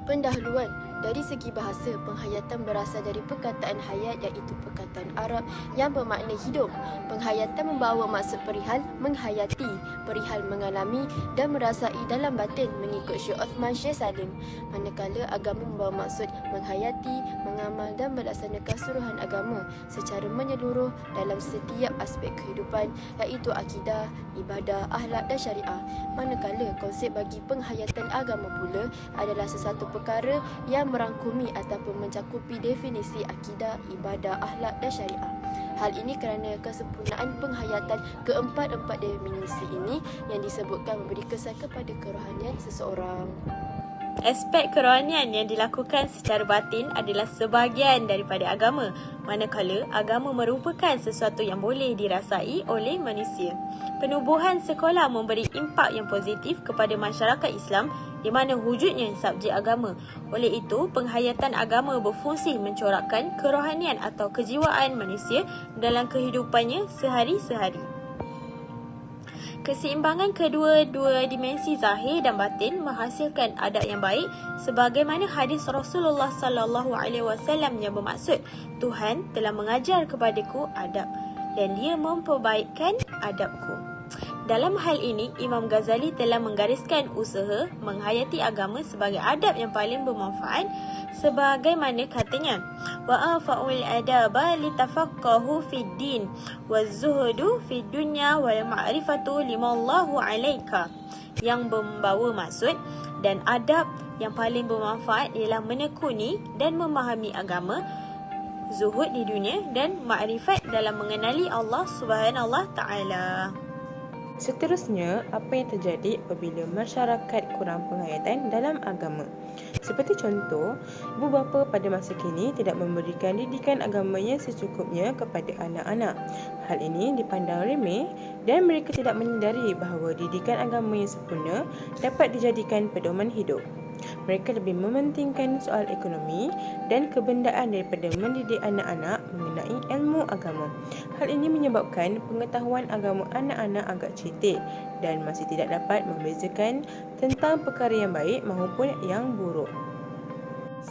Pendahuluan. Dari segi bahasa, penghayatan berasal dari perkataan hayat iaitu perkataan Arab yang bermakna hidup. Penghayatan membawa maksud perihal menghayati, perihal mengalami dan merasai dalam batin mengikut Syekh Uthman Syekh Salim. Manakala agama membawa maksud menghayati, mengamal dan melaksanakan suruhan agama secara menyeluruh dalam setiap aspek kehidupan iaitu akidah, ibadah, akhlak dan syariah. Manakala konsep bagi penghayatan agama pula adalah sesuatu perkara yang merangkumi ataupun mencakupi definisi akidah, ibadah, akhlak dan syariah. Hal ini kerana kesempurnaan penghayatan keempat-empat definisi ini yang disebutkan memberi kesan kepada kerohanian seseorang. Aspek kerohanian yang dilakukan secara batin adalah sebahagian daripada agama, manakala agama merupakan sesuatu yang boleh dirasai oleh manusia. Penubuhan sekolah memberi impak yang positif kepada masyarakat Islam di mana wujudnya subjek agama. Oleh itu, penghayatan agama berfungsi mencorakkan kerohanian atau kejiwaan manusia dalam kehidupannya sehari-hari. Keseimbangan kedua-dua dimensi zahir dan batin menghasilkan adab yang baik sebagaimana hadis Rasulullah sallallahu alaihi wasallam yang bermaksud Tuhan telah mengajar kepadaku adab dan dia memperbaikkan adabku. Dalam hal ini, Imam Ghazali telah menggariskan usaha menghayati agama sebagai adab yang paling bermanfaat sebagaimana katanya, wa afa'ul adaba litafaqahu fid din wazuhudu fid dunya wal ma'rifatu limallahu alaika, yang membawa maksud dan adab yang paling bermanfaat ialah menekuni dan memahami agama, zuhud di dunia dan makrifat dalam mengenali Allah Subhanahu wa taala. Seterusnya, apa yang terjadi apabila masyarakat kurang penghayatan dalam agama? Seperti contoh, ibu bapa pada masa kini tidak memberikan didikan agamanya secukupnya kepada anak-anak. Hal ini dipandang remeh dan mereka tidak menyedari bahawa didikan agama yang sempurna dapat dijadikan pedoman hidup. Mereka lebih mementingkan soal ekonomi dan kebendaan daripada mendidik anak-anak mengenai ilmu agama. Hal ini menyebabkan pengetahuan agama anak-anak agak cetek dan masih tidak dapat membezakan tentang perkara yang baik maupun yang buruk.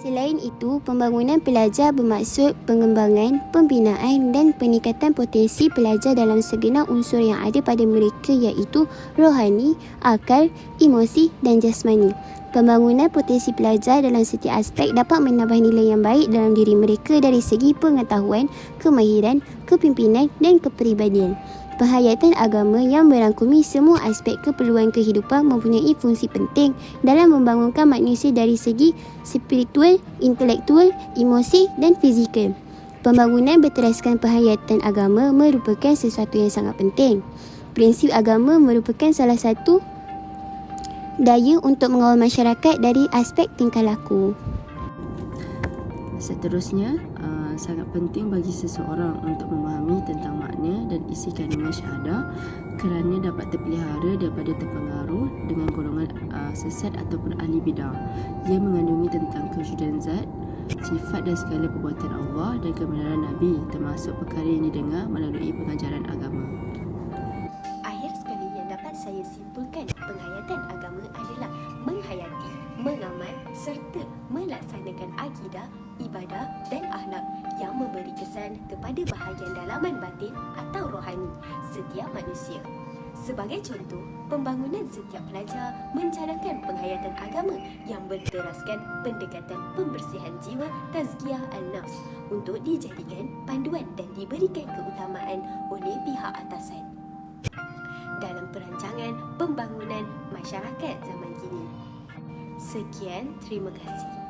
Selain itu, pembangunan pelajar bermaksud pengembangan, pembinaan dan peningkatan potensi pelajar dalam segenap unsur yang ada pada mereka iaitu rohani, akal, emosi dan jasmani. Pembangunan potensi pelajar dalam setiap aspek dapat menambah nilai yang baik dalam diri mereka dari segi pengetahuan, kemahiran, kepimpinan dan kepribadian. Penghayatan agama yang merangkumi semua aspek keperluan kehidupan mempunyai fungsi penting dalam membangunkan manusia dari segi spiritual, intelektual, emosi dan fizikal. Pembangunan berteraskan penghayatan agama merupakan sesuatu yang sangat penting. Prinsip agama merupakan salah satu daya untuk mengawal masyarakat dari aspek tingkah laku. Seterusnya, sangat penting bagi seseorang untuk memahami tentang makna dan isi kandungan syahadah kerana dapat terpelihara daripada terpengaruh dengan golongan sesat ataupun ahli bidah. Ia mengandungi tentang kewujudan zat, sifat dan segala perbuatan Allah dan kebenaran Nabi, termasuk perkara yang didengar melalui pengajaran agama. Akhir sekali yang dapat saya simpulkan, penghayatan agama adalah menghayati, mengamal serta melaksanakan akidah, ibadah dan akhlak yang memberi kesan kepada bahagian dalaman batin atau rohani setiap manusia. Sebagai contoh, pembangunan setiap pelajar mencadangkan penghayatan agama yang berteraskan pendekatan pembersihan jiwa tazkiyah an-nafs untuk dijadikan panduan dan diberikan keutamaan oleh pihak atasan dalam perancangan pembangunan masyarakat zaman kini. Sekian, terima kasih.